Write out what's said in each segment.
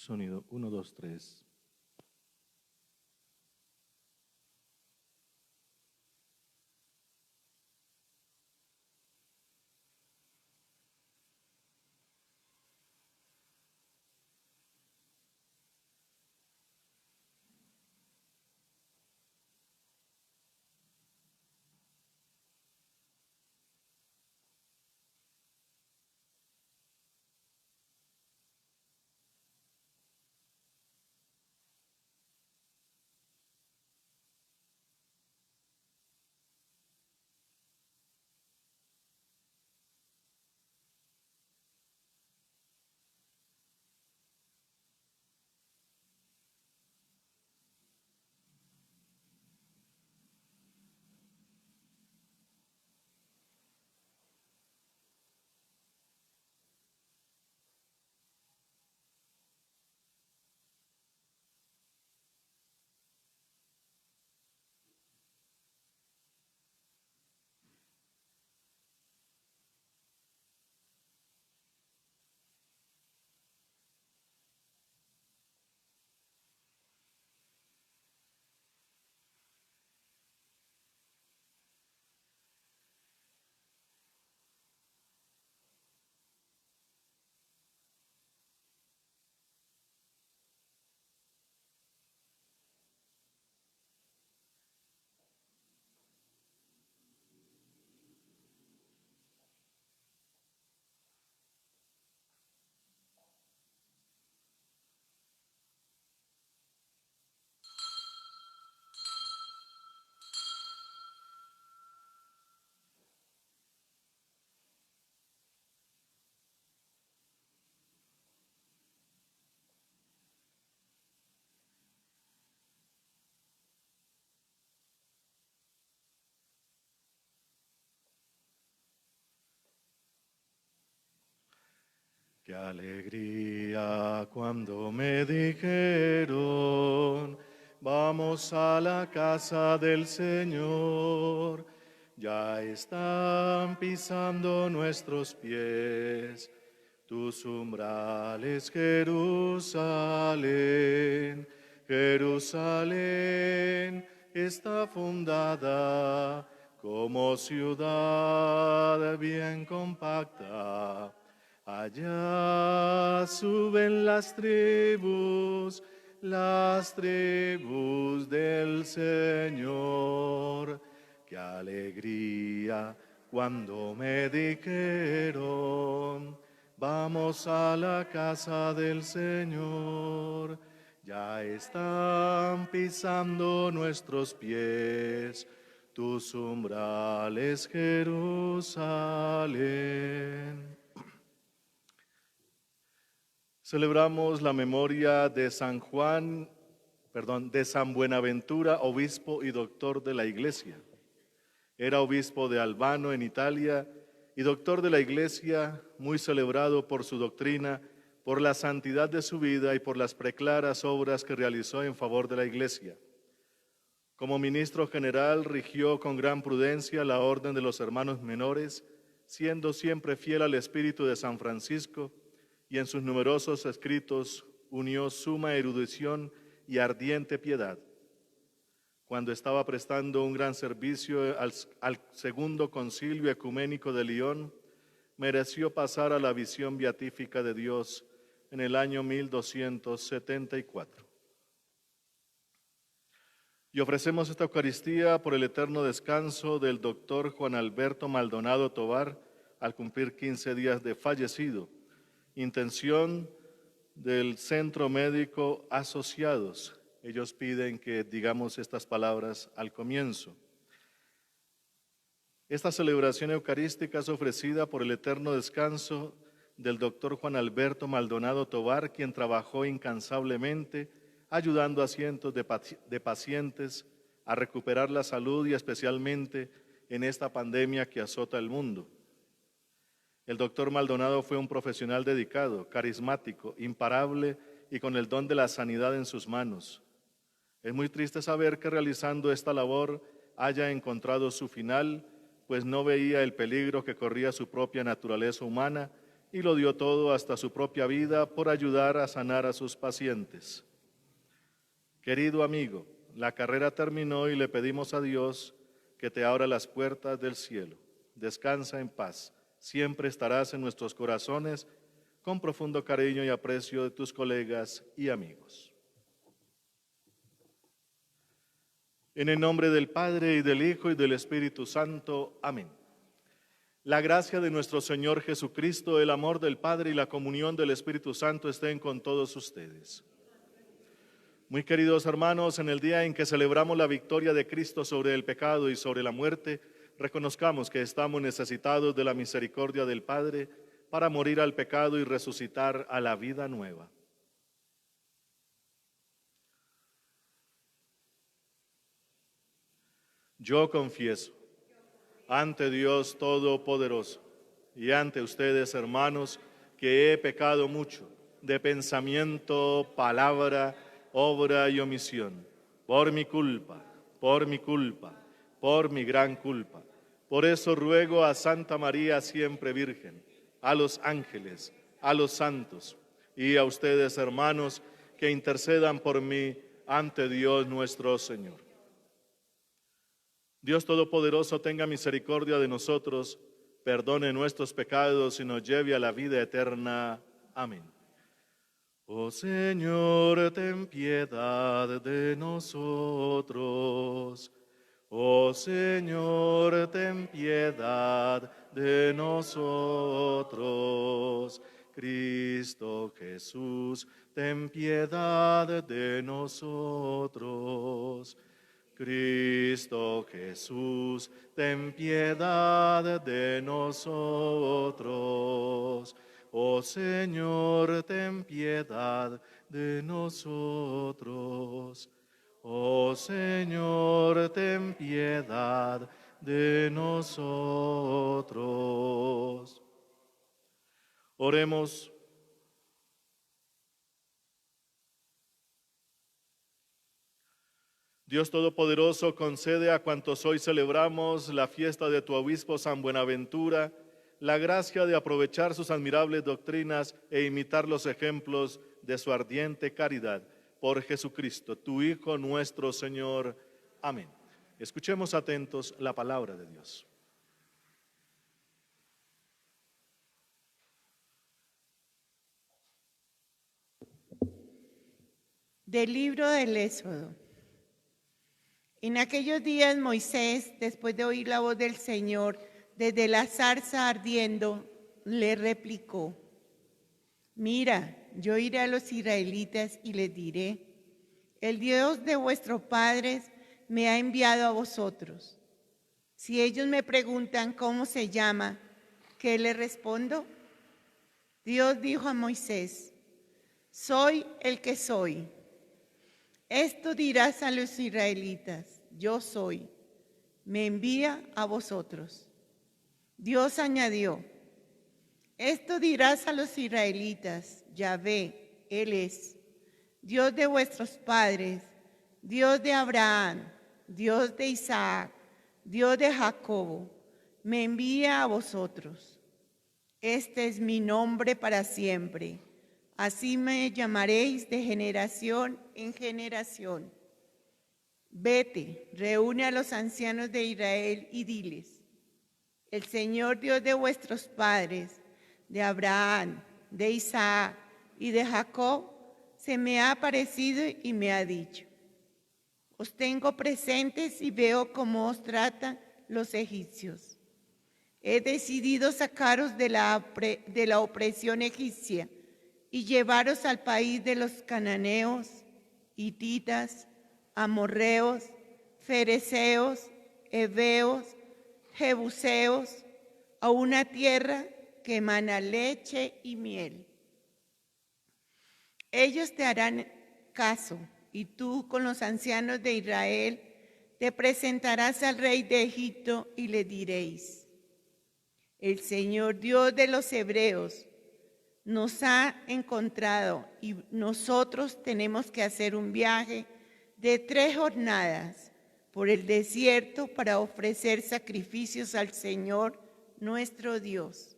Sonido 1, 2, 3. Qué alegría cuando me dijeron, vamos a la casa del Señor. Ya están pisando nuestros pies tus umbrales, Jerusalén. Jerusalén está fundada como ciudad bien compacta. Allá suben las tribus del Señor. Qué alegría cuando me dijeron, vamos a la casa del Señor. Ya están pisando nuestros pies tus umbrales, Jerusalén. Celebramos la memoria de San Buenaventura, obispo y doctor de la Iglesia. Era obispo de Albano en Italia y doctor de la Iglesia, muy celebrado por su doctrina, por la santidad de su vida y por las preclaras obras que realizó en favor de la Iglesia. Como ministro general rigió con gran prudencia la orden de los hermanos menores, siendo siempre fiel al espíritu de San Francisco, y en sus numerosos escritos unió suma erudición y ardiente piedad. Cuando estaba prestando un gran servicio al Segundo Concilio Ecuménico de Lyon, mereció pasar a la visión beatífica de Dios en el año 1274. Y ofrecemos esta Eucaristía por el eterno descanso del doctor Juan Alberto Maldonado Tovar, al cumplir 15 días de fallecido. Intención del Centro Médico Asociados. Ellos piden que digamos estas palabras al comienzo. Esta celebración eucarística es ofrecida por el eterno descanso del doctor Juan Alberto Maldonado Tovar, quien trabajó incansablemente ayudando a cientos de pacientes a recuperar la salud y especialmente en esta pandemia que azota el mundo. El doctor Maldonado fue un profesional dedicado, carismático, imparable y con el don de la sanidad en sus manos. Es muy triste saber que realizando esta labor haya encontrado su final, pues no veía el peligro que corría su propia naturaleza humana y lo dio todo hasta su propia vida por ayudar a sanar a sus pacientes. Querido amigo, la carrera terminó y le pedimos a Dios que te abra las puertas del cielo. Descansa en paz. Siempre estarás en nuestros corazones con profundo cariño y aprecio de tus colegas y amigos. En el nombre del Padre, y del Hijo, y del Espíritu Santo. Amén. La gracia de nuestro Señor Jesucristo, el amor del Padre y la comunión del Espíritu Santo estén con todos ustedes. Muy queridos hermanos, en el día en que celebramos la victoria de Cristo sobre el pecado y sobre la muerte, reconozcamos que estamos necesitados de la misericordia del Padre para morir al pecado y resucitar a la vida nueva. Yo confieso ante Dios Todopoderoso y ante ustedes, hermanos, que he pecado mucho de pensamiento, palabra, obra y omisión, por mi culpa, por mi gran culpa. Por eso ruego a Santa María siempre Virgen, a los ángeles, a los santos y a ustedes, hermanos, que intercedan por mí ante Dios nuestro Señor. Dios Todopoderoso tenga misericordia de nosotros, perdone nuestros pecados y nos lleve a la vida eterna. Amén. Oh Señor, ten piedad de nosotros. Oh Señor, ten piedad de nosotros. Cristo Jesús, ten piedad de nosotros. Cristo Jesús, ten piedad de nosotros. Oh Señor, ten piedad de nosotros. Oh Señor, ten piedad de nosotros. Oremos. Dios Todopoderoso, concede a cuantos hoy celebramos la fiesta de tu obispo San Buenaventura la gracia de aprovechar sus admirables doctrinas e imitar los ejemplos de su ardiente caridad. Por Jesucristo, tu Hijo nuestro Señor. Amén. Escuchemos atentos la palabra de Dios. Del libro del Éxodo. En aquellos días Moisés, después de oír la voz del Señor desde la zarza ardiendo, le replicó: Mira, yo iré a los israelitas y les diré: el Dios de vuestros padres me ha enviado a vosotros. Si ellos me preguntan cómo se llama, ¿qué les respondo? Dios dijo a Moisés: soy el que soy. Esto dirás a los israelitas: yo soy, me envía a vosotros. Dios añadió: esto dirás a los israelitas: Yahvé, Él es, Dios de vuestros padres, Dios de Abraham, Dios de Isaac, Dios de Jacobo, me envía a vosotros. Este es mi nombre para siempre. Así me llamaréis de generación en generación. Vete, reúne a los ancianos de Israel y diles: el Señor Dios de vuestros padres, de Abraham, de Isaac y de Jacob, se me ha aparecido y me ha dicho: os tengo presentes y veo cómo os tratan los egipcios. He decidido sacaros de la opresión egipcia y llevaros al país de los cananeos, hititas, amorreos, fereceos, heveos, jebuseos, a una tierra que emana leche y miel. Ellos te harán caso, y tú con los ancianos de Israel te presentarás al rey de Egipto y le diréis: el Señor Dios de los hebreos nos ha encontrado y nosotros tenemos que hacer un viaje de 3 jornadas por el desierto para ofrecer sacrificios al Señor nuestro Dios.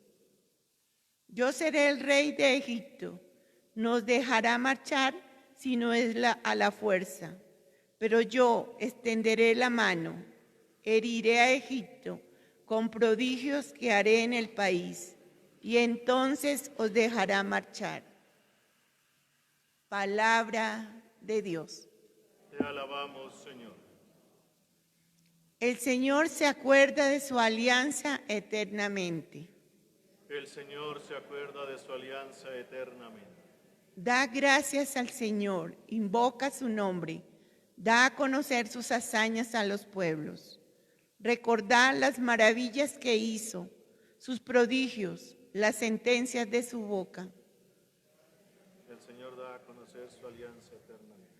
Yo seré el rey de Egipto. Nos dejará marchar si no es a la fuerza. Pero yo extenderé la mano, heriré a Egipto con prodigios que haré en el país, y entonces os dejará marchar. Palabra de Dios. Te alabamos, Señor. El Señor se acuerda de su alianza eternamente. El Señor se acuerda de su alianza eternamente. Da gracias al Señor, invoca su nombre, da a conocer sus hazañas a los pueblos. Recordad las maravillas que hizo, sus prodigios, las sentencias de su boca. El Señor da a conocer su alianza eternamente.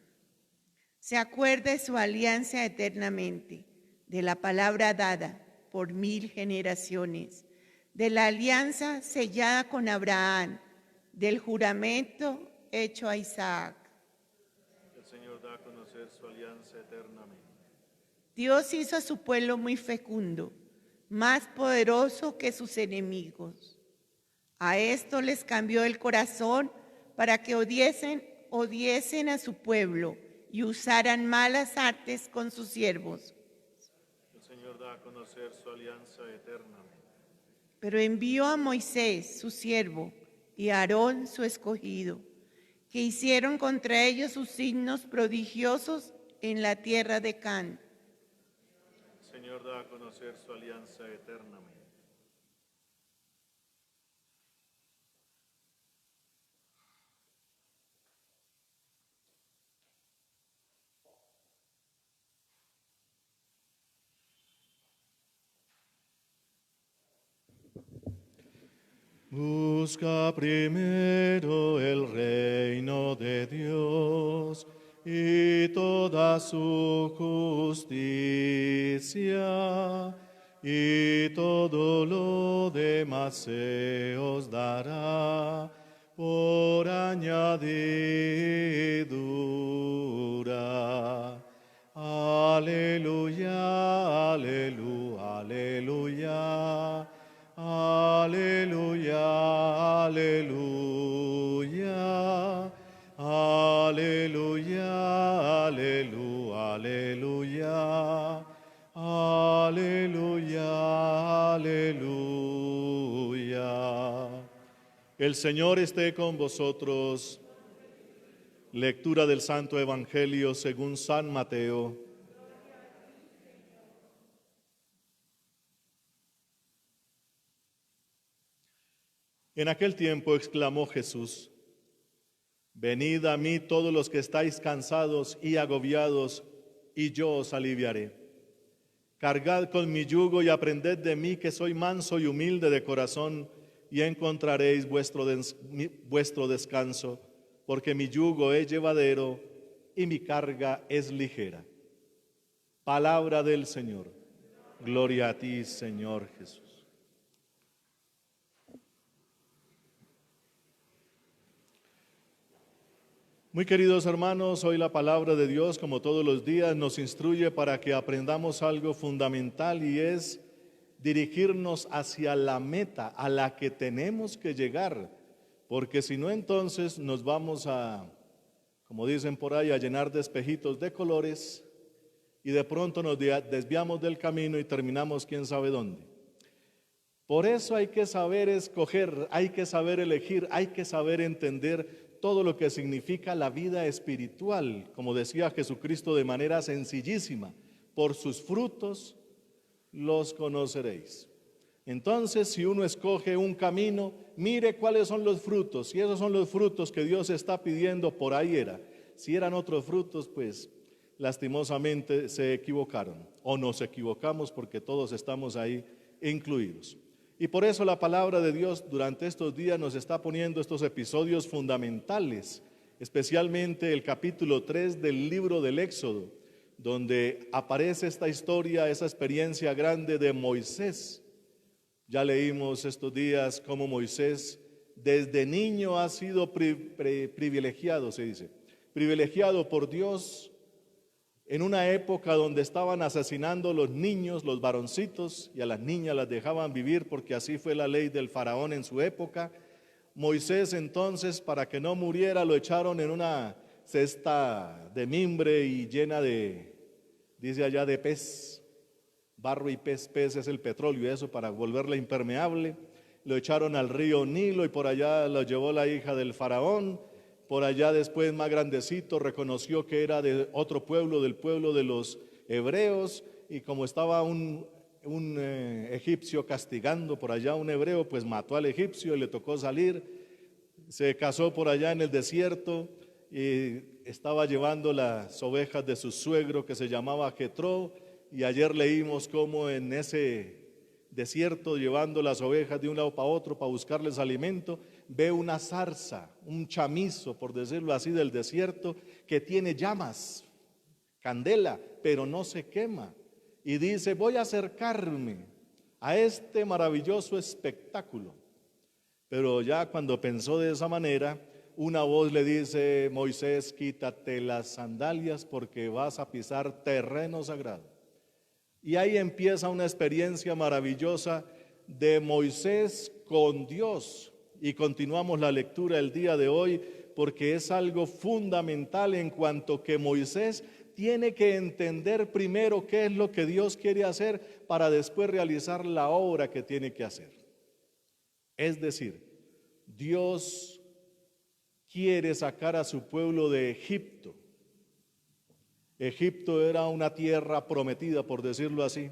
Se acuerda de su alianza eternamente, de la palabra dada por 1000 generaciones, de la alianza sellada con Abraham, del juramento hecho a Isaac. El Señor da a conocer su alianza eternamente. Dios hizo a su pueblo muy fecundo, más poderoso que sus enemigos. A esto les cambió el corazón para que odiesen a su pueblo y usaran malas artes con sus siervos. El Señor da a conocer su alianza eternamente. Pero envió a Moisés, su siervo, y a Aarón, su escogido, que hicieron contra ellos sus signos prodigiosos en la tierra de Can. El Señor da a conocer su alianza eternamente. Busca primero el reino de Dios y toda su justicia, y todo lo demás se os dará por añadidura. Aleluya, aleluya, aleluya. Aleluya, aleluya, aleluya, aleluya, aleluya, aleluya, aleluya. El Señor esté con vosotros. Lectura del Santo Evangelio según San Mateo. En aquel tiempo exclamó Jesús: Venid a mí todos los que estáis cansados y agobiados, y yo os aliviaré. Cargad con mi yugo y aprended de mí, que soy manso y humilde de corazón, y encontraréis vuestro descanso, porque mi yugo es llevadero y mi carga es ligera. Palabra del Señor. Gloria a ti, Señor Jesús. Muy queridos hermanos, hoy la palabra de Dios, como todos los días, nos instruye para que aprendamos algo fundamental, y es dirigirnos hacia la meta a la que tenemos que llegar, porque si no, entonces nos vamos a, como dicen por ahí, a llenar de espejitos de colores, y de pronto nos desviamos del camino y terminamos quién sabe dónde. Por eso hay que saber escoger, hay que saber elegir, hay que saber entender todo lo que significa la vida espiritual, como decía Jesucristo de manera sencillísima: por sus frutos los conoceréis. Entonces, si uno escoge un camino, mire cuáles son los frutos. Si esos son los frutos que Dios está pidiendo, por ahí era. Si eran otros frutos, pues lastimosamente se equivocaron, o nos equivocamos, porque todos estamos ahí incluidos. Y por eso la palabra de Dios durante estos días nos está poniendo estos episodios fundamentales, especialmente el capítulo 3 del libro del Éxodo, donde aparece esta historia, esa experiencia grande de Moisés. Ya leímos estos días cómo Moisés desde niño ha sido privilegiado, se dice, privilegiado por Dios, en una época donde estaban asesinando los niños, los varoncitos, y a las niñas las dejaban vivir porque así fue la ley del faraón en su época. Moisés entonces, para que no muriera, lo echaron en una cesta de mimbre y llena de, dice allá, de pez, barro y pez. Pez es el petróleo, eso para volverla impermeable. Lo echaron al río Nilo y por allá lo llevó la hija del faraón. Por allá después, más grandecito, reconoció que era de otro pueblo, del pueblo de los hebreos, y como estaba un egipcio castigando por allá a un hebreo, pues mató al egipcio y le tocó salir. Se casó por allá en el desierto y estaba llevando las ovejas de su suegro que se llamaba Jetro, y ayer leímos cómo en ese desierto, llevando las ovejas de un lado para otro para buscarles alimento, ve una zarza, un chamizo, por decirlo así, del desierto, que tiene llamas, candela, pero no se quema. Y dice, voy a acercarme a este maravilloso espectáculo. Pero ya cuando pensó de esa manera, una voz le dice, Moisés, quítate las sandalias porque vas a pisar terreno sagrado. Y ahí empieza una experiencia maravillosa de Moisés con Dios. Y continuamos la lectura el día de hoy porque es algo fundamental en cuanto que Moisés tiene que entender primero qué es lo que Dios quiere hacer para después realizar la obra que tiene que hacer. Es decir, Dios quiere sacar a su pueblo de Egipto. Egipto era una tierra prometida, por decirlo así,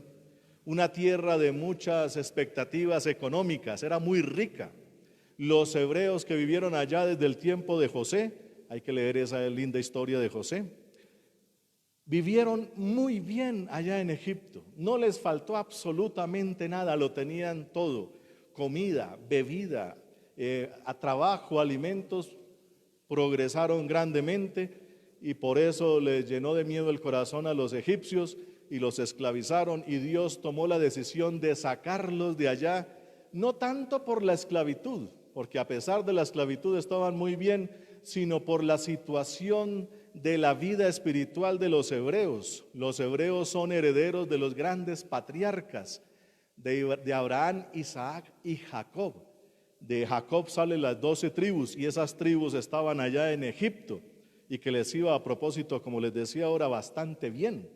una tierra de muchas expectativas económicas, era muy rica. Los hebreos que vivieron allá desde el tiempo de José, hay que leer esa linda historia de José, vivieron muy bien allá en Egipto, no les faltó absolutamente nada, lo tenían todo, comida, bebida, a trabajo, alimentos, progresaron grandemente y por eso les llenó de miedo el corazón a los egipcios y los esclavizaron, y Dios tomó la decisión de sacarlos de allá, no tanto por la esclavitud, porque a pesar de la esclavitud estaban muy bien, sino por la situación de la vida espiritual de los hebreos. Los hebreos son herederos de los grandes patriarcas, de Abraham, Isaac y Jacob. De Jacob salen las 12 tribus y esas tribus estaban allá en Egipto y que les iba, a propósito, como les decía ahora, bastante bien.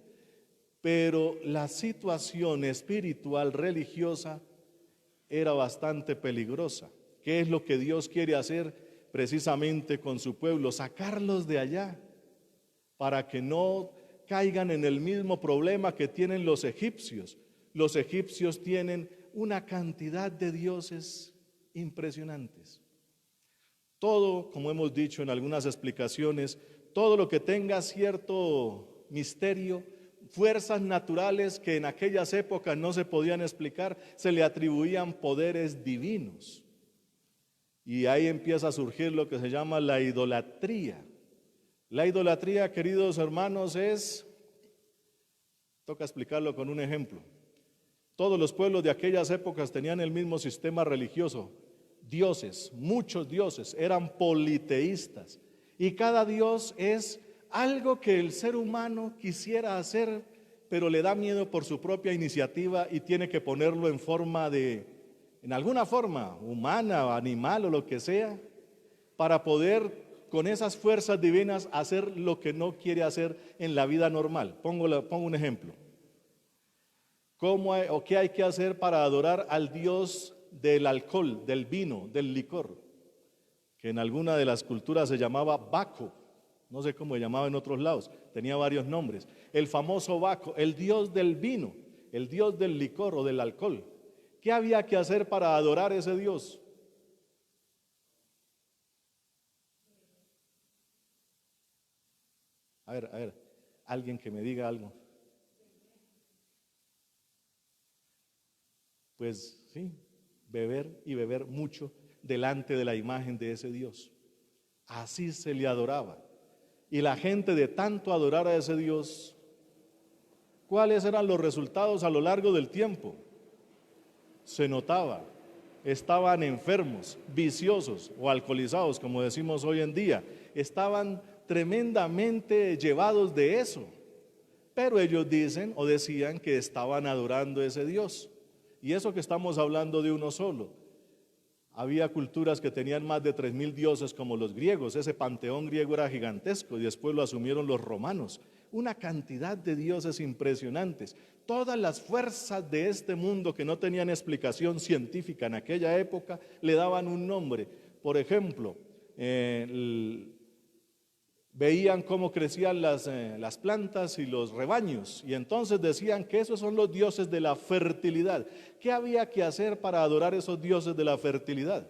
Pero la situación espiritual religiosa era bastante peligrosa. ¿Qué es lo que Dios quiere hacer precisamente con su pueblo? Sacarlos de allá para que no caigan en el mismo problema que tienen los egipcios. Los egipcios tienen una cantidad de dioses impresionantes. Todo, como hemos dicho en algunas explicaciones, todo lo que tenga cierto misterio, fuerzas naturales que en aquellas épocas no se podían explicar, se le atribuían poderes divinos. Y ahí empieza a surgir lo que se llama la idolatría. La idolatría, queridos hermanos, toca explicarlo con un ejemplo. Todos los pueblos de aquellas épocas tenían el mismo sistema religioso, dioses, muchos dioses, eran politeístas. Y cada dios es algo que el ser humano quisiera hacer, pero le da miedo por su propia iniciativa y tiene que ponerlo en alguna forma, humana, animal o lo que sea, para poder con esas fuerzas divinas hacer lo que no quiere hacer en la vida normal. Pongo un ejemplo. ¿Qué hay que hacer para adorar al Dios del alcohol, del vino, del licor? Que en alguna de las culturas se llamaba Baco, no sé cómo se llamaba en otros lados, tenía varios nombres. El famoso Baco, el Dios del vino, el Dios del licor o del alcohol. ¿Qué había que hacer para adorar a ese Dios? A ver, alguien que me diga algo. Pues sí, beber y beber mucho delante de la imagen de ese Dios. Así se le adoraba. Y la gente, de tanto adorar a ese Dios, ¿cuáles eran los resultados a lo largo del tiempo? Se notaba, estaban enfermos, viciosos o alcoholizados, como decimos hoy en día. Estaban tremendamente llevados de eso. Pero ellos dicen o decían que estaban adorando a ese Dios. Y eso que estamos hablando de uno solo. Había culturas que tenían más de 3.000 dioses como los griegos. Ese panteón griego era gigantesco y después lo asumieron los romanos. Una cantidad de dioses impresionantes. Todas las fuerzas de este mundo que no tenían explicación científica en aquella época le daban un nombre. Por ejemplo, veían cómo crecían las plantas y los rebaños, y entonces decían que esos son los dioses de la fertilidad. ¿Qué había que hacer para adorar esos dioses de la fertilidad?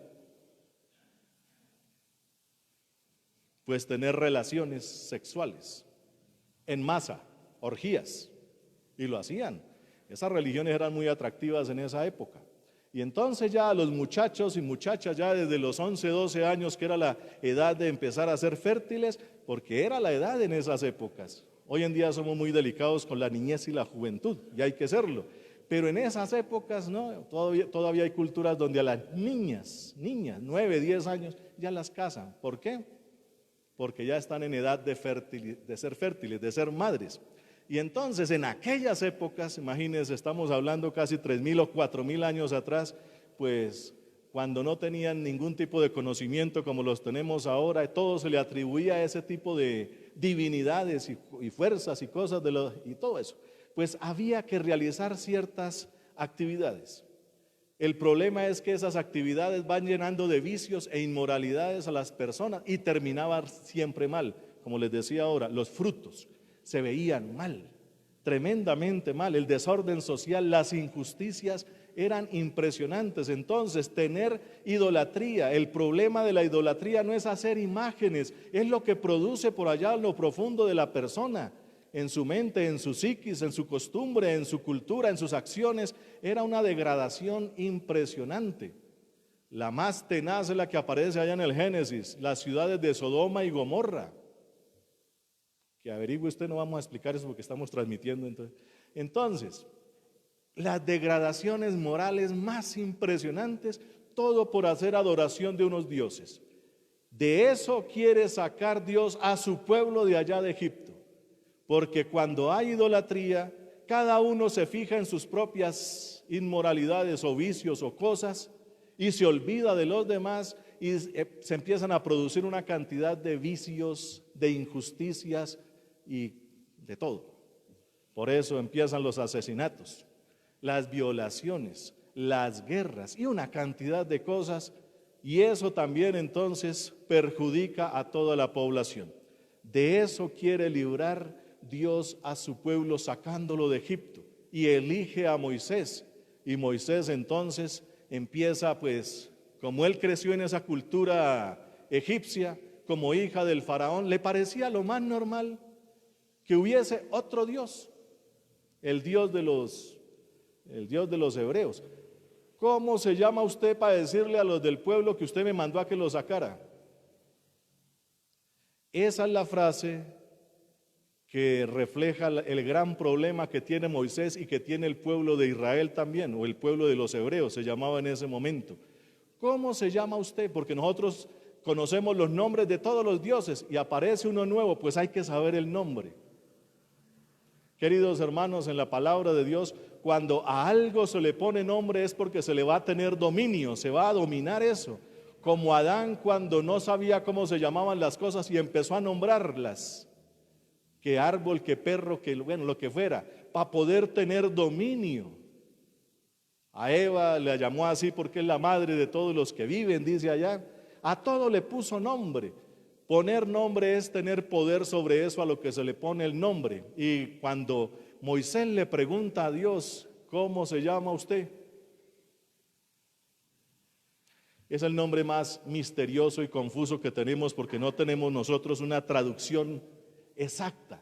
Pues tener relaciones sexuales en masa, orgías, y lo hacían. Esas religiones eran muy atractivas en esa época. Y entonces ya los muchachos y muchachas ya desde los 11, 12 años, que era la edad de empezar a ser fértiles, porque era la edad en esas épocas. Hoy en día somos muy delicados con la niñez y la juventud, y hay que serlo. Pero en esas épocas, no, todavía hay culturas donde a las niñas, 9, 10 años, ya las casan. ¿Por qué? Porque ya están en edad de ser fértiles, de ser madres. Y entonces en aquellas épocas, imagínense, estamos hablando casi 3.000 o 4.000 años atrás, pues cuando no tenían ningún tipo de conocimiento como los tenemos ahora, todo se le atribuía a ese tipo de divinidades y fuerzas y cosas y todo eso. Pues había que realizar ciertas actividades. El problema es que esas actividades van llenando de vicios e inmoralidades a las personas y terminaban siempre mal. Como les decía ahora, los frutos se veían mal, tremendamente mal. El desorden social, las injusticias eran impresionantes. Entonces, tener idolatría, el problema de la idolatría no es hacer imágenes, es lo que produce por allá en lo profundo de la persona, en su mente, en su psiquis, en su costumbre, en su cultura, en sus acciones. Era una degradación impresionante. La más tenaz es la que aparece allá en el Génesis, las ciudades de Sodoma y Gomorra. Que averigüe usted, no vamos a explicar eso porque estamos transmitiendo. Entonces, las degradaciones morales más impresionantes, todo por hacer adoración de unos dioses. De eso quiere sacar Dios a su pueblo de allá de Egipto, porque cuando hay idolatría, cada uno se fija en sus propias inmoralidades o vicios o cosas y se olvida de los demás, y se empiezan a producir una cantidad de vicios, de injusticias y de todo. Por eso empiezan los asesinatos, las violaciones, las guerras y una cantidad de cosas, y eso también entonces perjudica a toda la población. De eso quiere librar Dios a su pueblo sacándolo de Egipto, y elige a Moisés, y Moisés entonces empieza, pues, como él creció en esa cultura egipcia, como hija del faraón, le parecía lo más normal que hubiese otro Dios, el Dios de los hebreos. ¿Cómo se llama usted para decirle a los del pueblo que usted me mandó a que lo sacara? Esa es la frase que refleja el gran problema que tiene Moisés y que tiene el pueblo de Israel también, o el pueblo de los hebreos, se llamaba en ese momento. ¿Cómo se llama usted? Porque nosotros conocemos los nombres de todos los dioses y aparece uno nuevo, pues hay que saber el nombre. Queridos hermanos, en la palabra de Dios, cuando a algo se le pone nombre es porque se le va a tener dominio, se va a dominar eso. Como Adán cuando no sabía cómo se llamaban las cosas y empezó a nombrarlas. Que árbol, que perro, que bueno, lo que fuera, para poder tener dominio. A Eva la llamó así porque es la madre de todos los que viven, dice allá. A todo le puso nombre. Poner nombre es tener poder sobre eso a lo que se le pone el nombre. Y cuando Moisés le pregunta a Dios, ¿cómo se llama usted? Es el nombre más misterioso y confuso que tenemos porque no tenemos nosotros una traducción exacta.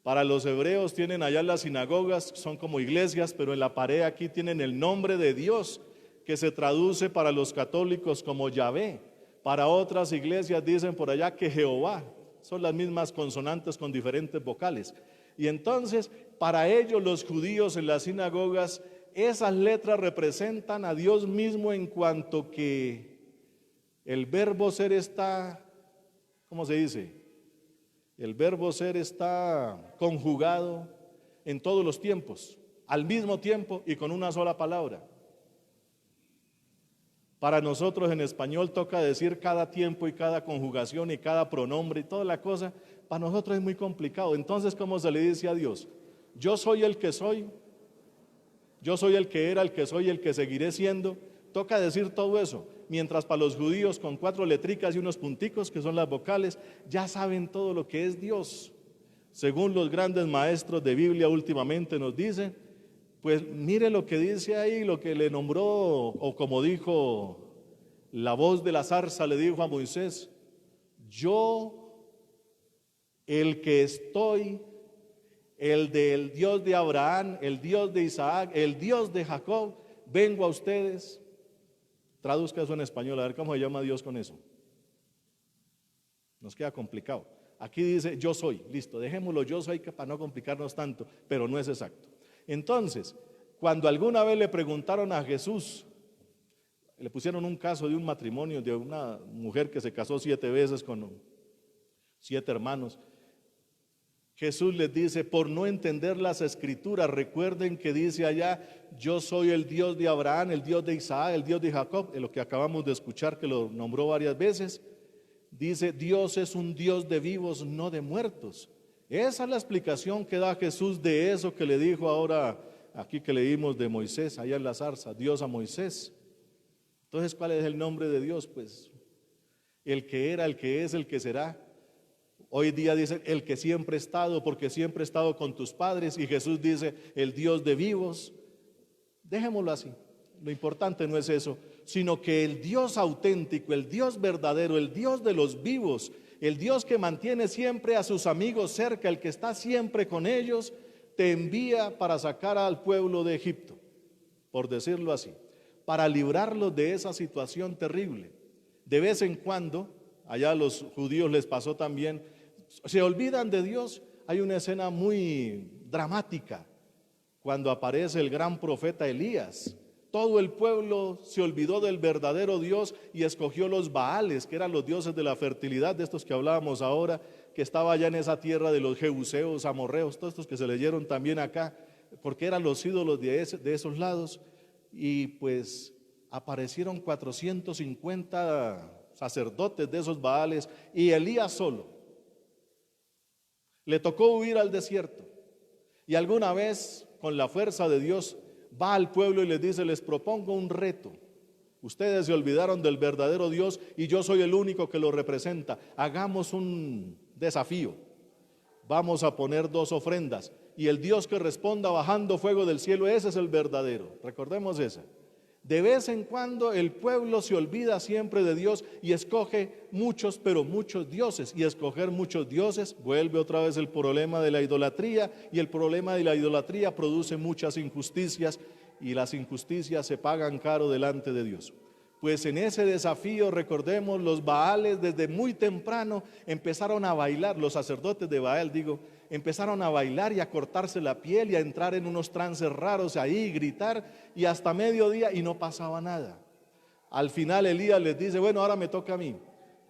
Para los hebreos tienen allá las sinagogas, son como iglesias, pero en la pared aquí tienen el nombre de Dios, que se traduce para los católicos como Yahvé. Para otras iglesias dicen por allá que Jehová, son las mismas consonantes con diferentes vocales. Y entonces, para ellos los judíos en las sinagogas, esas letras representan a Dios mismo en cuanto que el verbo ser está, ¿cómo se dice? El verbo ser está conjugado en todos los tiempos, al mismo tiempo y con una sola palabra. Para nosotros en español toca decir cada tiempo y cada conjugación y cada pronombre y toda la cosa. Para nosotros es muy complicado. Entonces, ¿cómo se le dice a Dios? Yo soy el que soy. Yo soy el que era, el que soy, el que seguiré siendo. Toca decir todo eso. Mientras para los judíos con 4 letricas y unos punticos, que son las vocales, ya saben todo lo que es Dios. Según los grandes maestros de Biblia últimamente nos dicen, pues mire lo que dice ahí, lo que le nombró, o como dijo la voz de la zarza, le dijo a Moisés, yo, el que estoy, el del Dios de Abraham, el Dios de Isaac, el Dios de Jacob, vengo a ustedes. Traduzca eso en español, a ver cómo se llama Dios con eso. Nos queda complicado. Aquí dice yo soy, listo, dejémoslo yo soy para no complicarnos tanto, pero no es exacto. Entonces, cuando alguna vez le preguntaron a Jesús, le pusieron un caso de un matrimonio de una mujer que se casó 7 veces con 7 hermanos, Jesús les dice, por no entender las escrituras, recuerden que dice allá, yo soy el Dios de Abraham, el Dios de Isaac, el Dios de Jacob, en lo que acabamos de escuchar que lo nombró varias veces, dice, Dios es un Dios de vivos, no de muertos. Esa es la explicación que da Jesús de eso que le dijo ahora, aquí que leímos de Moisés, allá en la zarza, Dios a Moisés. Entonces, ¿cuál es el nombre de Dios? Pues, el que era, el que es, el que será. Hoy día dice, el que siempre ha estado, porque siempre ha estado con tus padres, y Jesús dice, el Dios de vivos. Dejémoslo así. Lo importante no es eso, sino que el Dios auténtico, el Dios verdadero, el Dios de los vivos, el Dios que mantiene siempre a sus amigos cerca, el que está siempre con ellos, te envía para sacar al pueblo de Egipto, por decirlo así, para librarlos de esa situación terrible. De vez en cuando, allá a los judíos les pasó también, se olvidan de Dios. Hay una escena muy dramática cuando aparece el gran profeta Elías. Todo el pueblo se olvidó del verdadero Dios y escogió los Baales, que eran los dioses de la fertilidad, de estos que hablábamos ahora, que estaba allá en esa tierra de los jebuseos, amorreos, todos estos que se leyeron también acá, porque eran los ídolos de esos lados. Y pues aparecieron 450 sacerdotes de esos Baales y Elías solo. Le tocó huir al desierto. Y alguna vez, con la fuerza de Dios, va al pueblo y les dice, les propongo un reto. Ustedes se olvidaron del verdadero Dios y yo soy el único que lo representa. Hagamos un desafío. Vamos a poner 2 ofrendas y el Dios que responda bajando fuego del cielo, ese es el verdadero. Recordemos esa. De vez en cuando el pueblo se olvida siempre de Dios y escoge muchos, pero muchos dioses. Y escoger muchos dioses vuelve otra vez el problema de la idolatría, y el problema de la idolatría produce muchas injusticias, y las injusticias se pagan caro delante de Dios. Pues en ese desafío, recordemos, los Baales desde muy temprano empezaron a bailar, los sacerdotes de Baal, empezaron a bailar y a cortarse la piel y a entrar en unos trances raros ahí, gritar, y hasta mediodía y no pasaba nada. Al final Elías les dice, bueno, ahora me toca a mí.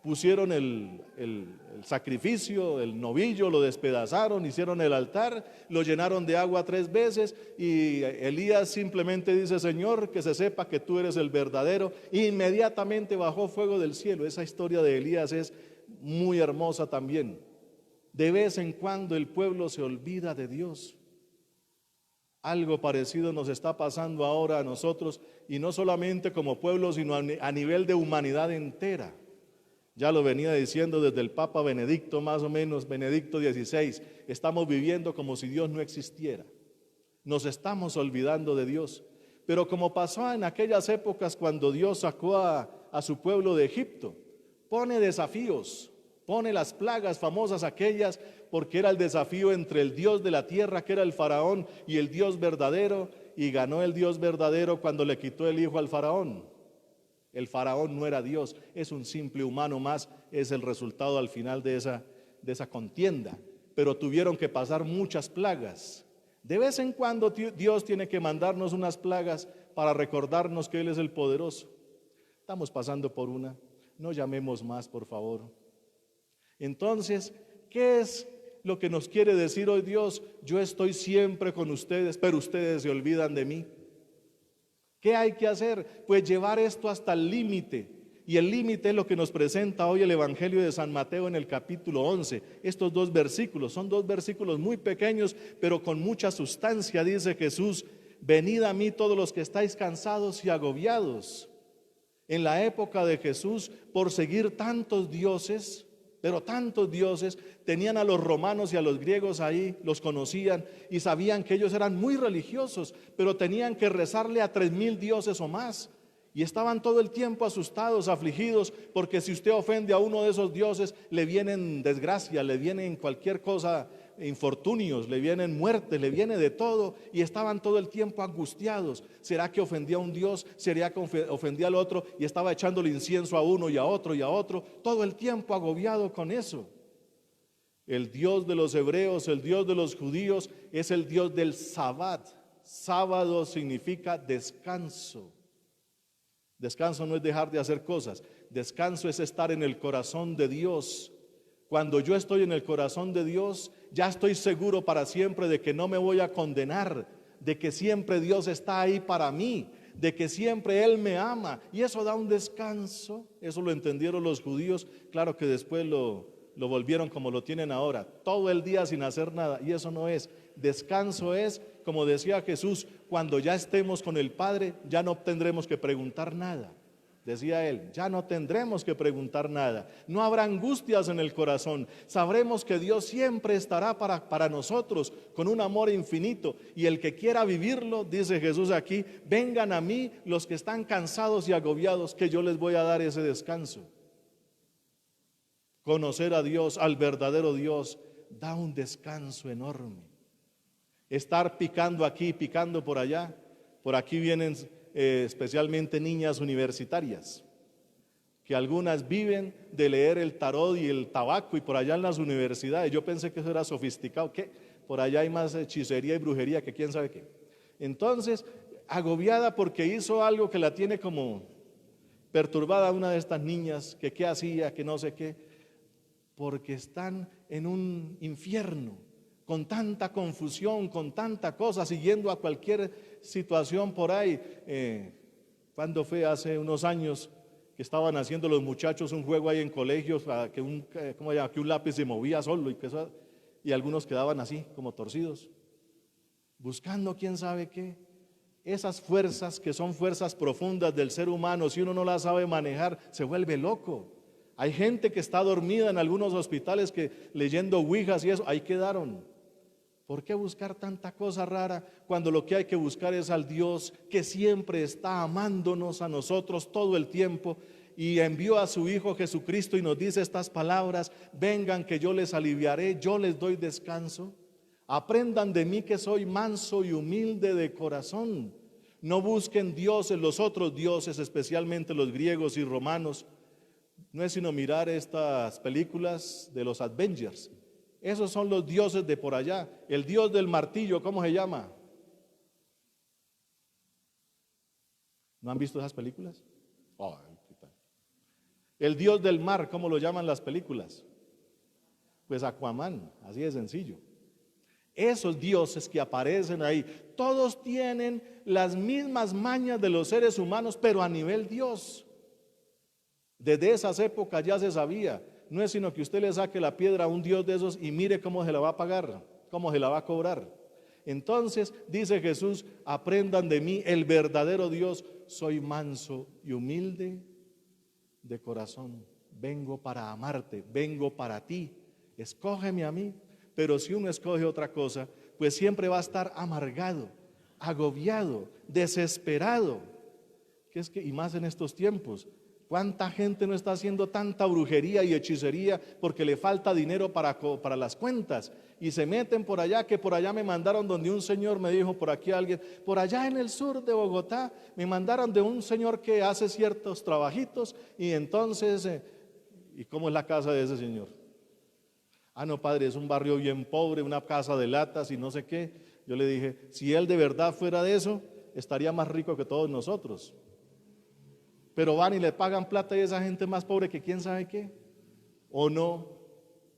Pusieron el sacrificio, el novillo, lo despedazaron, hicieron el altar, lo llenaron de agua 3 veces y Elías simplemente dice, Señor, que se sepa que tú eres el verdadero. E inmediatamente bajó fuego del cielo. Esa historia de Elías es muy hermosa también. De vez en cuando el pueblo se olvida de Dios. Algo parecido nos está pasando ahora a nosotros, y no solamente como pueblo, sino a nivel de humanidad entera. Ya lo venía diciendo desde el Papa Benedicto, más o menos, Benedicto XVI, estamos viviendo como si Dios no existiera. Nos estamos olvidando de Dios. Pero como pasó en aquellas épocas cuando Dios sacó a su pueblo de Egipto, pone desafíos, pone las plagas famosas aquellas, porque era el desafío entre el Dios de la tierra, que era el faraón, y el Dios verdadero, y ganó el Dios verdadero cuando le quitó el hijo al faraón. El faraón no era Dios, es un simple humano más, es el resultado al final de esa contienda. Pero tuvieron que pasar muchas plagas. De vez en cuando Dios tiene que mandarnos unas plagas para recordarnos que Él es el poderoso. Estamos pasando por una, no llamemos más, por favor. Entonces, ¿qué es lo que nos quiere decir hoy Dios? Yo estoy siempre con ustedes, pero ustedes se olvidan de mí. ¿Qué hay que hacer? Pues llevar esto hasta el límite. Y el límite es lo que nos presenta hoy el Evangelio de San Mateo en el capítulo 11. Estos dos versículos, son dos versículos muy pequeños, pero con mucha sustancia. Dice Jesús: venid a mí todos los que estáis cansados y agobiados. En la época de Jesús, por seguir tantos dioses, pero tantos dioses, tenían a los romanos y a los griegos ahí, los conocían y sabían que ellos eran muy religiosos, pero tenían que rezarle a 3000 dioses o más. Y estaban todo el tiempo asustados, afligidos, porque si usted ofende a uno de esos dioses, le vienen desgracia, le vienen cualquier cosa, infortunios, le vienen muertes, le viene de todo. Y estaban todo el tiempo angustiados. ¿Será que ofendía a un dios? ¿Sería que ofendía al otro? Y estaba echándole incienso a uno y a otro y a otro, todo el tiempo agobiado con eso. El Dios de los hebreos, el Dios de los judíos, es el Dios del Sabbat. Sábado significa descanso. Descanso no es dejar de hacer cosas. Descanso es estar en el corazón de Dios. Cuando yo estoy en el corazón de Dios, ya estoy seguro para siempre de que no me voy a condenar, de que siempre Dios está ahí para mí, de que siempre Él me ama. Y eso da un descanso. Eso lo entendieron los judíos. Claro que después lo volvieron como lo tienen ahora, todo el día sin hacer nada. Y eso no es. Descanso es, como decía Jesús, cuando ya estemos con el Padre, ya no tendremos que preguntar nada. Decía Él, ya no tendremos que preguntar nada. No habrá angustias en el corazón. Sabremos que Dios siempre estará para nosotros con un amor infinito. Y el que quiera vivirlo, dice Jesús aquí, vengan a mí los que están cansados y agobiados, que yo les voy a dar ese descanso. Conocer a Dios, al verdadero Dios, da un descanso enorme. Estar picando aquí, picando por allá. Por aquí vienen especialmente niñas universitarias, que algunas viven de leer el tarot y el tabaco, y por allá en las universidades, yo pensé que eso era sofisticado, que por allá hay más hechicería y brujería que quién sabe qué. Entonces, agobiada porque hizo algo que la tiene como perturbada una de estas niñas, que qué hacía, que no sé qué, porque están en un infierno, con tanta confusión, con tanta cosa, siguiendo a cualquier situación por ahí. Cuando fue hace unos años que estaban haciendo los muchachos un juego ahí en colegios, que un lápiz se movía solo y algunos quedaban así como torcidos, buscando quién sabe qué. Esas fuerzas que son fuerzas profundas del ser humano, si uno no las sabe manejar, se vuelve loco. Hay gente que está dormida en algunos hospitales que leyendo ouijas y eso, ahí quedaron. ¿Por qué buscar tanta cosa rara cuando lo que hay que buscar es al Dios que siempre está amándonos a nosotros todo el tiempo y envió a su Hijo Jesucristo y nos dice estas palabras: vengan que yo les aliviaré, yo les doy descanso. Aprendan de mí que soy manso y humilde de corazón. No busquen dioses, los otros dioses, especialmente los griegos y romanos. No es sino mirar estas películas de los Avengers. Esos son los dioses de por allá. El dios del martillo, ¿cómo se llama? ¿No han visto esas películas? Oh, ¿qué tal? El dios del mar, ¿cómo lo llaman las películas? Pues Aquaman, así de sencillo. Esos dioses que aparecen ahí, todos tienen las mismas mañas de los seres humanos, pero a nivel Dios. Desde esas épocas ya se sabía. No es sino que usted le saque la piedra a un dios de esos y mire cómo se la va a pagar, cómo se la va a cobrar. Entonces dice Jesús: aprendan de mí, el verdadero Dios, soy manso y humilde de corazón. Vengo para amarte, vengo para ti, escógeme a mí. Pero si uno escoge otra cosa, pues siempre va a estar amargado, agobiado, desesperado. Y más en estos tiempos. ¿Cuánta gente no está haciendo tanta brujería y hechicería porque le falta dinero para las cuentas? Y se meten por allá, que por allá me mandaron donde un señor, me dijo por aquí alguien, por allá en el sur de Bogotá, me mandaron de un señor que hace ciertos trabajitos y entonces, ¿y cómo es la casa de ese señor? Ah, no, padre, es un barrio bien pobre, una casa de latas y no sé qué. Yo le dije, si él de verdad fuera de eso, estaría más rico que todos nosotros. Pero van y le pagan plata y esa gente más pobre que quién sabe qué, o no,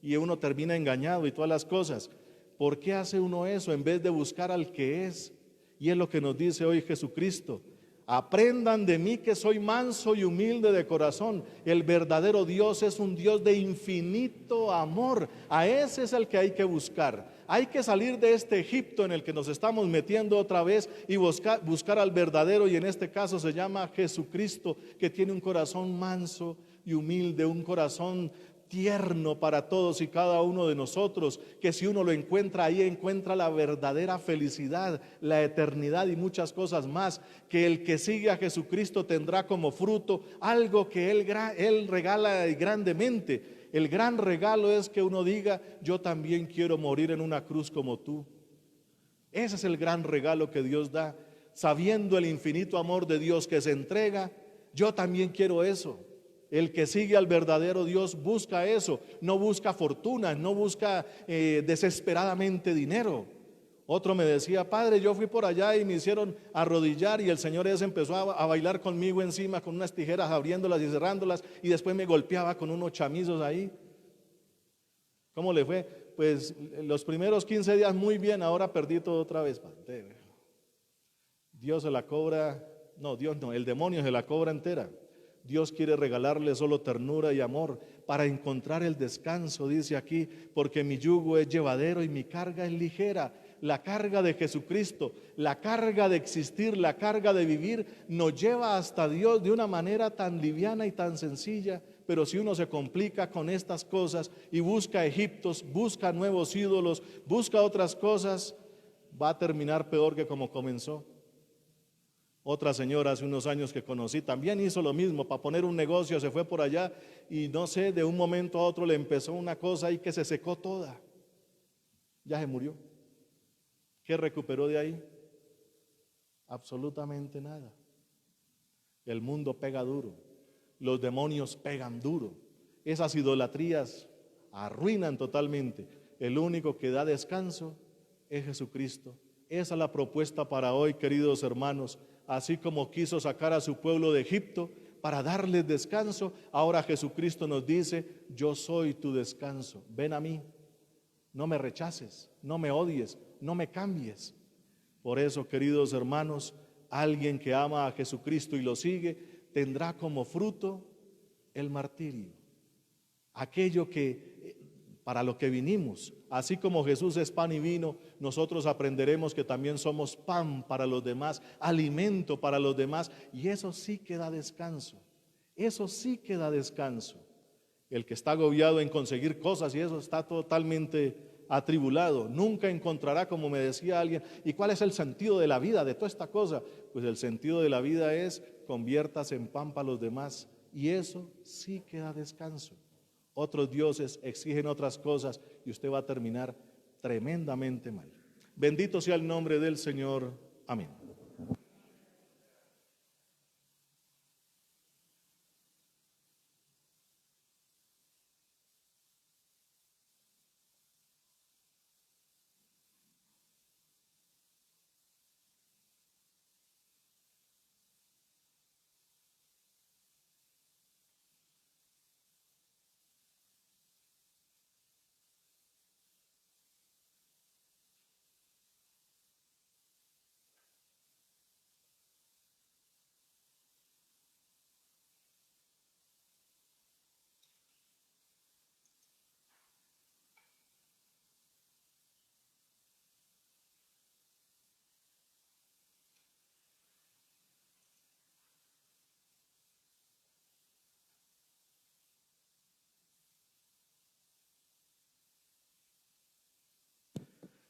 y uno termina engañado y todas las cosas. ¿Por qué hace uno eso en vez de buscar al que es? Y es lo que nos dice hoy Jesucristo: Aprendan de mí que soy manso y humilde de corazón. El verdadero Dios es un Dios de infinito amor. A ese es el que hay que buscar. Hay que salir de este Egipto en el que nos estamos metiendo otra vez y buscar al verdadero, y en este caso se llama Jesucristo, que tiene un corazón manso y humilde, un corazón tierno para todos y cada uno de nosotros, que si uno lo encuentra ahí, encuentra la verdadera felicidad, la eternidad y muchas cosas más. Que el que sigue a Jesucristo tendrá como fruto algo que Él regala grandemente. El gran regalo es que uno diga: yo también quiero morir en una cruz como tú. Ese es el gran regalo que Dios da, sabiendo el infinito amor de Dios que se entrega. Yo también quiero eso. El que sigue al verdadero Dios busca eso, no busca fortuna, no busca desesperadamente dinero. Otro me decía: padre, yo fui por allá y me hicieron arrodillar y el señor ese empezó a bailar conmigo encima con unas tijeras, abriéndolas y cerrándolas, y después me golpeaba con unos chamizos ahí. ¿Cómo le fue? Pues los primeros 15 días muy bien, ahora perdí todo otra vez. Dios se la cobra, no, Dios no, el demonio se la cobra entera. Dios quiere regalarle solo ternura y amor para encontrar el descanso. Dice aquí: porque mi yugo es llevadero y mi carga es ligera. La carga de Jesucristo, la carga de existir, la carga de vivir, nos lleva hasta Dios de una manera tan liviana y tan sencilla. Pero si uno se complica con estas cosas y busca egiptos, busca nuevos ídolos, busca otras cosas, va a terminar peor que como comenzó. Otra señora hace unos años que conocí también hizo lo mismo. Para poner un negocio se fue por allá y no sé, de un momento a otro le empezó una cosa y que se secó toda. Ya se murió. ¿Qué recuperó de ahí? Absolutamente nada. El mundo pega duro, los demonios pegan duro, esas idolatrías arruinan totalmente. El único que da descanso es Jesucristo. Esa es la propuesta para hoy, queridos hermanos. Así como quiso sacar a su pueblo de Egipto para darles descanso, ahora Jesucristo nos dice: yo soy tu descanso, ven a mí, no me rechaces, no me odies, no me cambies. Por eso, queridos hermanos, alguien que ama a Jesucristo y lo sigue, tendrá como fruto el martirio, aquello que para lo que vinimos. Así como Jesús es pan y vino, nosotros aprenderemos que también somos pan para los demás, alimento para los demás, y eso sí que da descanso. Eso sí que da descanso. El que está agobiado en conseguir cosas y eso está totalmente atribulado, nunca encontrará, como me decía alguien: ¿y cuál es el sentido de la vida, de toda esta cosa? Pues el sentido de la vida es: conviértase en pan para los demás, y eso sí que da descanso. Otros dioses exigen otras cosas y usted va a terminar tremendamente mal. Bendito sea el nombre del Señor. Amén.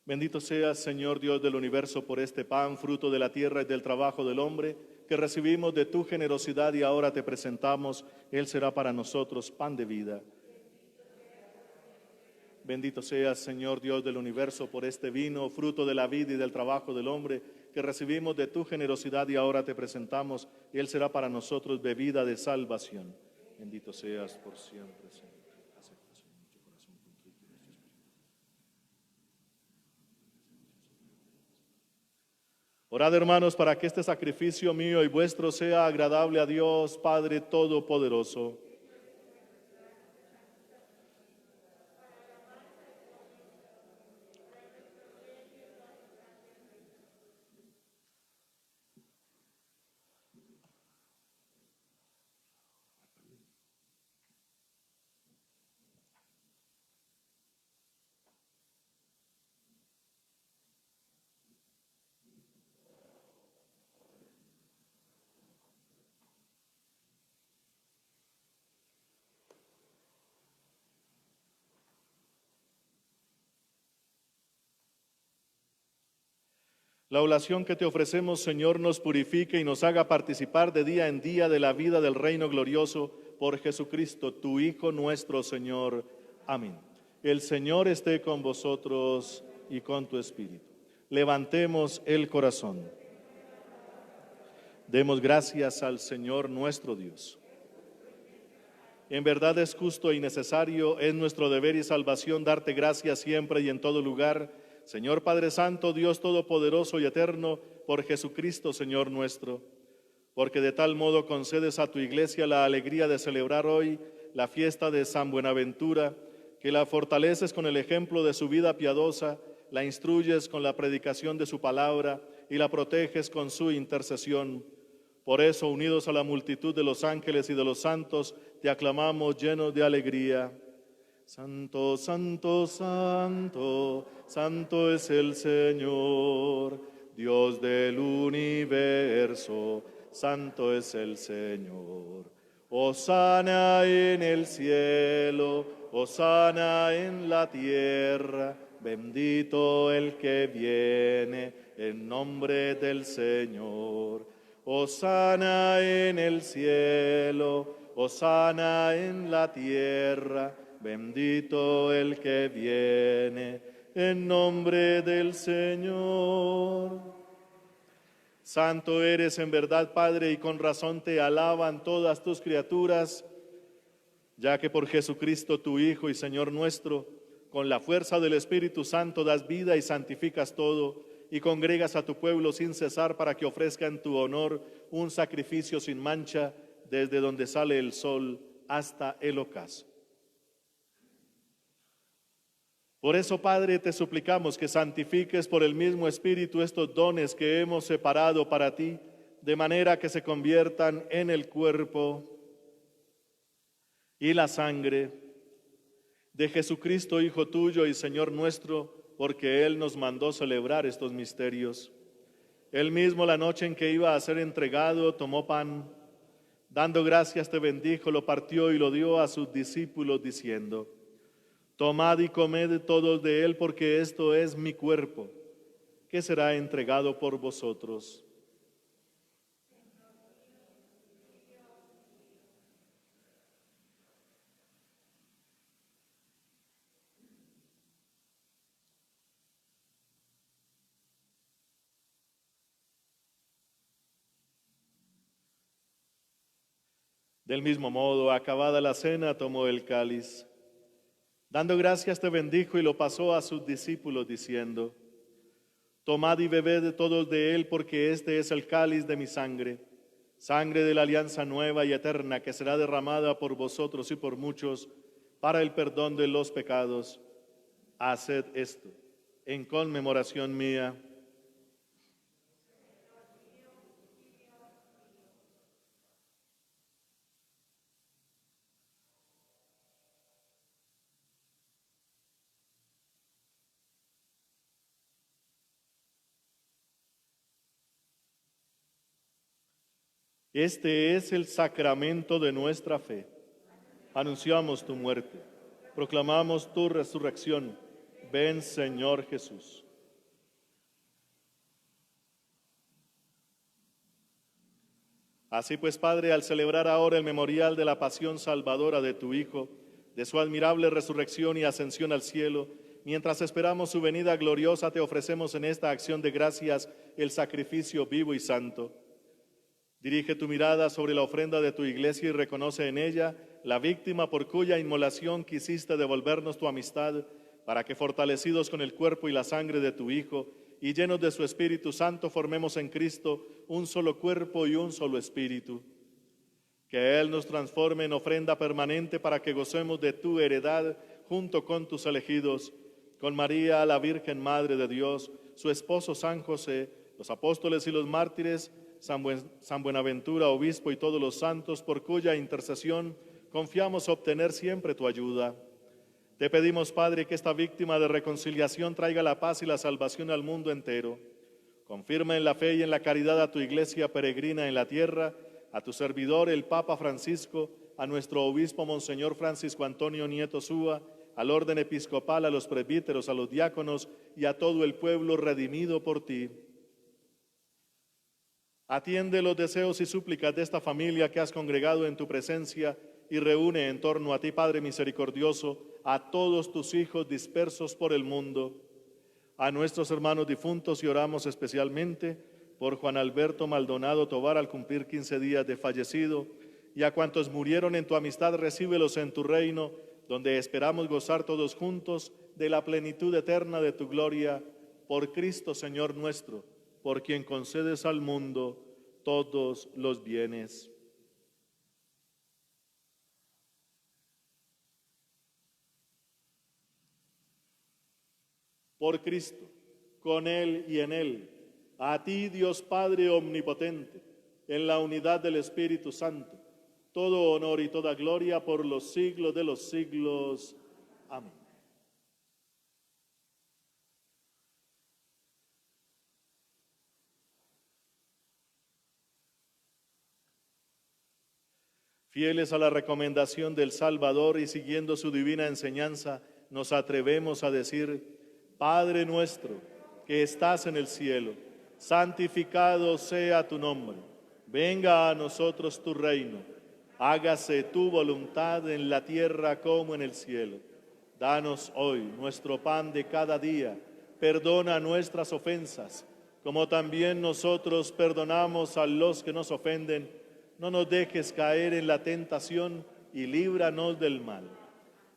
Bendito seas, Señor Dios del universo, por este pan, fruto de la tierra y del trabajo del hombre, que recibimos de tu generosidad y ahora te presentamos. Él será para nosotros pan de vida. Bendito seas, Señor Dios del universo, por este vino, fruto de la vida y del trabajo del hombre, que recibimos de tu generosidad y ahora te presentamos. Él será para nosotros bebida de salvación. Bendito seas por siempre, Señor. Orad, hermanos, para que este sacrificio mío y vuestro sea agradable a Dios, Padre Todopoderoso. La oración que te ofrecemos, Señor, nos purifique y nos haga participar de día en día de la vida del reino glorioso por Jesucristo, tu Hijo nuestro Señor. Amén. El Señor esté con vosotros y con tu espíritu. Levantemos el corazón. Demos gracias al Señor nuestro Dios. En verdad es justo y necesario, es nuestro deber y salvación darte gracias siempre y en todo lugar, Señor Padre Santo, Dios Todopoderoso y Eterno, por Jesucristo, Señor nuestro, porque de tal modo concedes a tu iglesia la alegría de celebrar hoy la fiesta de San Buenaventura, que la fortaleces con el ejemplo de su vida piadosa, la instruyes con la predicación de su palabra y la proteges con su intercesión. Por eso, unidos a la multitud de los ángeles y de los santos, te aclamamos llenos de alegría. Santo, santo, santo, santo es el Señor, Dios del universo, santo es el Señor. Hosana en el cielo, hosana en la tierra, bendito el que viene en nombre del Señor. Hosana en el cielo, hosana en la tierra, bendito el que viene en nombre del Señor. Santo eres en verdad, Padre, y con razón te alaban todas tus criaturas, ya que por Jesucristo, tu Hijo y Señor nuestro, con la fuerza del Espíritu Santo das vida y santificas todo, y congregas a tu pueblo sin cesar para que ofrezca en tu honor un sacrificio sin mancha desde donde sale el sol hasta el ocaso. Por eso, Padre, te suplicamos que santifiques por el mismo Espíritu estos dones que hemos separado para ti, de manera que se conviertan en el cuerpo y la sangre de Jesucristo, Hijo tuyo y Señor nuestro, porque Él nos mandó celebrar estos misterios. Él mismo, la noche en que iba a ser entregado, tomó pan, dando gracias te bendijo, lo partió y lo dio a sus discípulos, diciendo: tomad y comed todos de él, porque esto es mi cuerpo, que será entregado por vosotros. Del mismo modo, acabada la cena, tomó el cáliz. Dando gracias te bendijo y lo pasó a sus discípulos, diciendo: tomad y bebed todos de él, porque este es el cáliz de mi sangre, sangre de la alianza nueva y eterna, que será derramada por vosotros y por muchos para el perdón de los pecados. Haced esto en conmemoración mía. Este es el sacramento de nuestra fe. Anunciamos tu muerte, proclamamos tu resurrección. Ven, Señor Jesús. Así pues, Padre, al celebrar ahora el memorial de la pasión salvadora de tu Hijo, de su admirable resurrección y ascensión al cielo, mientras esperamos su venida gloriosa, te ofrecemos en esta acción de gracias el sacrificio vivo y santo. Dirige tu mirada sobre la ofrenda de tu iglesia y reconoce en ella la víctima por cuya inmolación quisiste devolvernos tu amistad, para que fortalecidos con el cuerpo y la sangre de tu Hijo y llenos de su Espíritu Santo formemos en Cristo un solo cuerpo y un solo espíritu. Que Él nos transforme en ofrenda permanente para que gocemos de tu heredad junto con tus elegidos, con María, la Virgen Madre de Dios, su esposo San José, los apóstoles y los mártires, San Buenaventura, obispo, y todos los santos, por cuya intercesión confiamos obtener siempre tu ayuda. Te pedimos, Padre, que esta víctima de reconciliación traiga la paz y la salvación al mundo entero. Confirma en la fe y en la caridad a tu iglesia peregrina en la tierra, a tu servidor, el Papa Francisco, a nuestro obispo Monseñor Francisco Antonio Nieto Súa, al orden episcopal, a los presbíteros, a los diáconos y a todo el pueblo redimido por ti. Atiende los deseos y súplicas de esta familia que has congregado en tu presencia y reúne en torno a ti, Padre misericordioso, a todos tus hijos dispersos por el mundo, a nuestros hermanos difuntos, y oramos especialmente por Juan Alberto Maldonado Tovar al cumplir 15 días de fallecido, y a cuantos murieron en tu amistad, recíbelos en tu reino, donde esperamos gozar todos juntos de la plenitud eterna de tu gloria, por Cristo Señor nuestro, por quien concedes al mundo todos los bienes. Por Cristo, con Él y en Él, a ti, Dios Padre omnipotente, en la unidad del Espíritu Santo, todo honor y toda gloria por los siglos de los siglos. Amén. Fieles a la recomendación del Salvador y siguiendo su divina enseñanza, nos atrevemos a decir: Padre nuestro, que estás en el cielo, santificado sea tu nombre. Venga a nosotros tu reino. Hágase tu voluntad en la tierra como en el cielo. Danos hoy nuestro pan de cada día. Perdona nuestras ofensas, como también nosotros perdonamos a los que nos ofenden. No nos dejes caer en la tentación y líbranos del mal.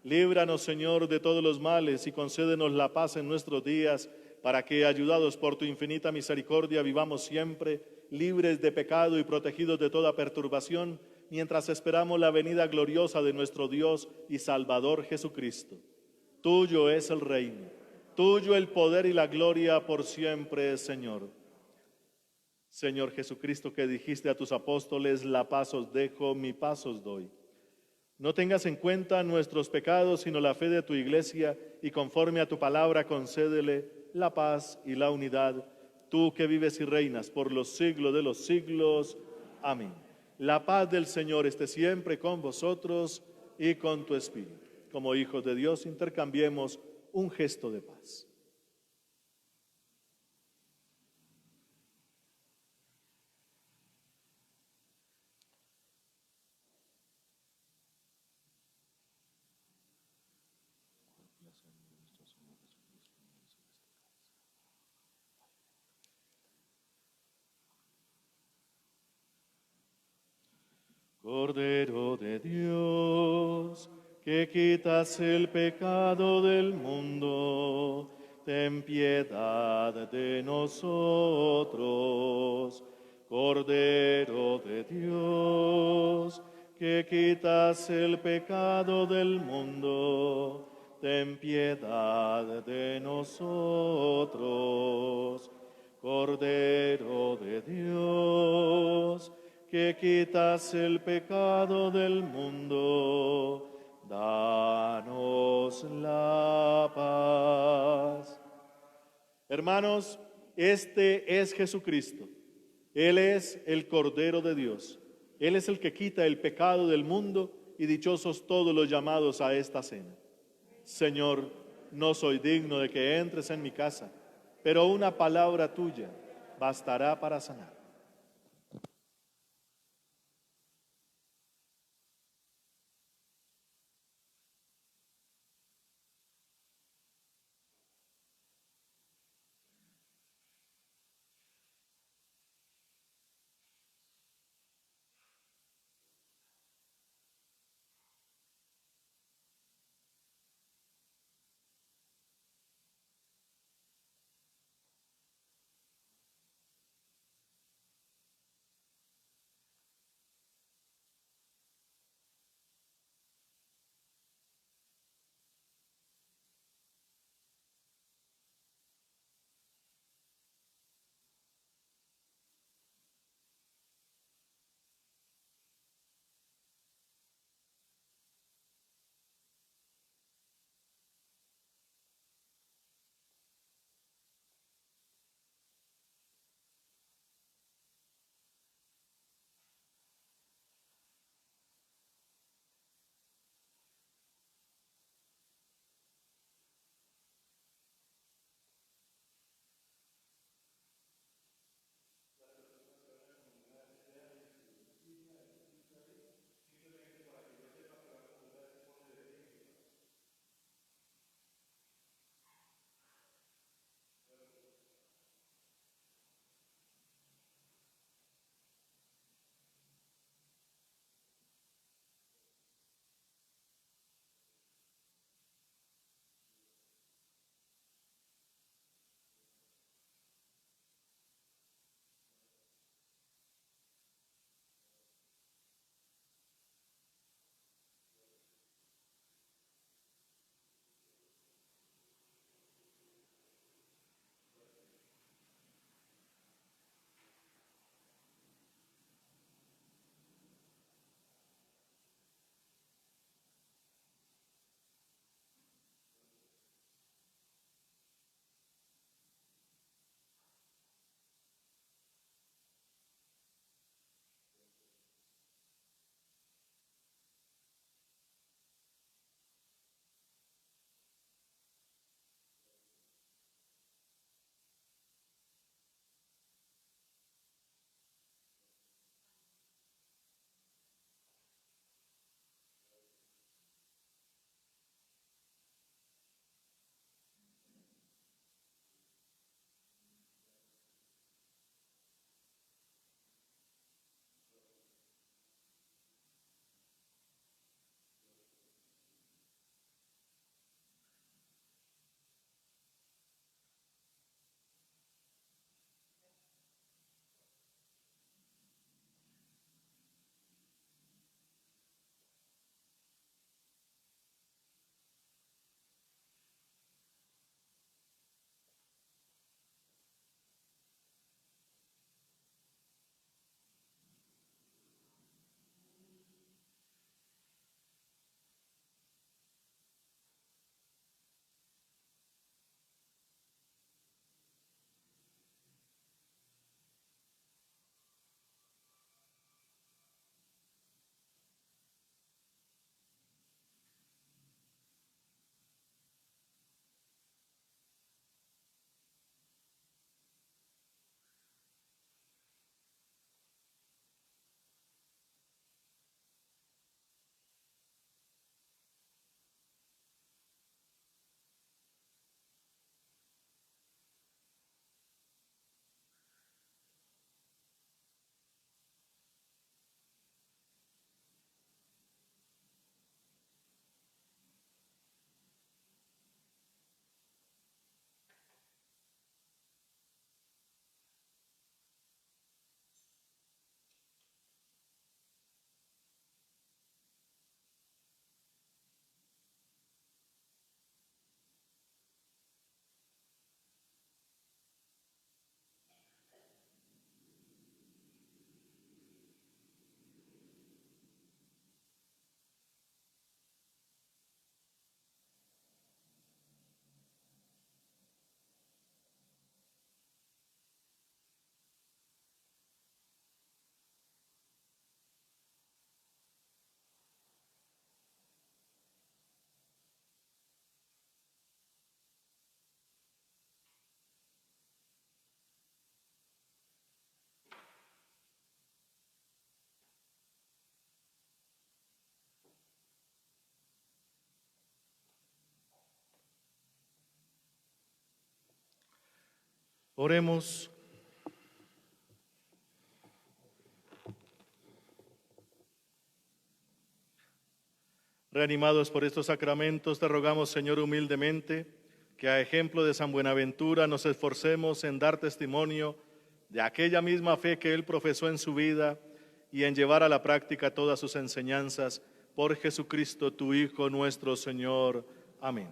Líbranos, Señor, de todos los males y concédenos la paz en nuestros días, para que, ayudados por tu infinita misericordia, vivamos siempre libres de pecado y protegidos de toda perturbación, mientras esperamos la venida gloriosa de nuestro Dios y Salvador Jesucristo. Tuyo es el reino, tuyo el poder y la gloria por siempre, Señor. Señor Jesucristo, que dijiste a tus apóstoles: la paz os dejo, mi paz os doy. No tengas en cuenta nuestros pecados, sino la fe de tu Iglesia, y conforme a tu palabra concédele la paz y la unidad, tú que vives y reinas por los siglos de los siglos. Amén. La paz del Señor esté siempre con vosotros y con tu espíritu. Como hijos de Dios, intercambiemos un gesto de paz. Cordero de Dios, que quitas el pecado del mundo, ten piedad de nosotros. Cordero de Dios, que quitas el pecado del mundo, ten piedad de nosotros. Cordero de Dios, que quitas el pecado del mundo, danos la paz. Hermanos, este es Jesucristo. Él es el Cordero de Dios. Él es el que quita el pecado del mundo, y dichosos todos los llamados a esta cena. Señor, no soy digno de que entres en mi casa, pero una palabra tuya bastará para sanar. Oremos. Reanimados por estos sacramentos, te rogamos, Señor, humildemente, que a ejemplo de San Buenaventura nos esforcemos en dar testimonio de aquella misma fe que él profesó en su vida y en llevar a la práctica todas sus enseñanzas, por Jesucristo, tu Hijo, nuestro Señor. Amén.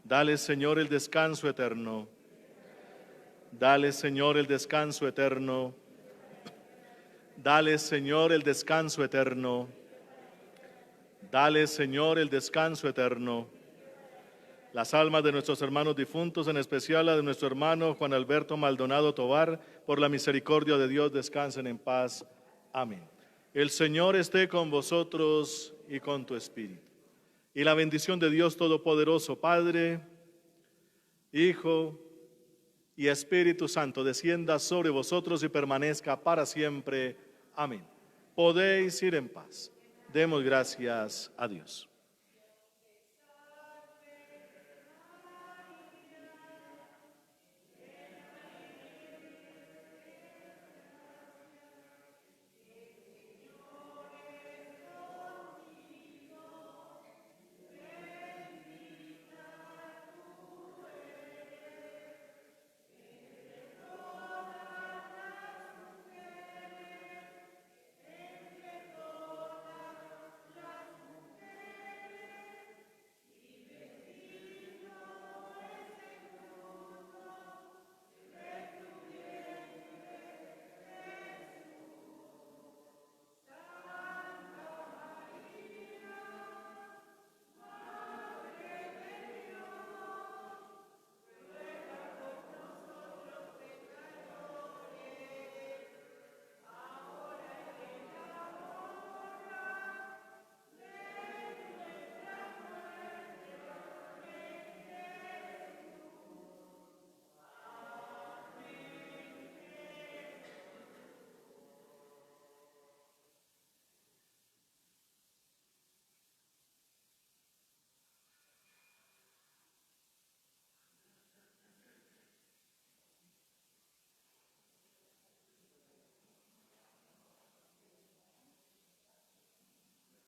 Dale, Señor, el descanso eterno. Dale, Señor, el descanso eterno. Dale, Señor, el descanso eterno. Dale, Señor, el descanso eterno. Las almas de nuestros hermanos difuntos, en especial la de nuestro hermano Juan Alberto Maldonado Tovar, por la misericordia de Dios, descansen en paz. Amén. El Señor esté con vosotros y con tu espíritu. Y la bendición de Dios Todopoderoso, Padre, Hijo y Espíritu Santo, descienda sobre vosotros y permanezca para siempre. Amén. Podéis ir en paz. Demos gracias a Dios.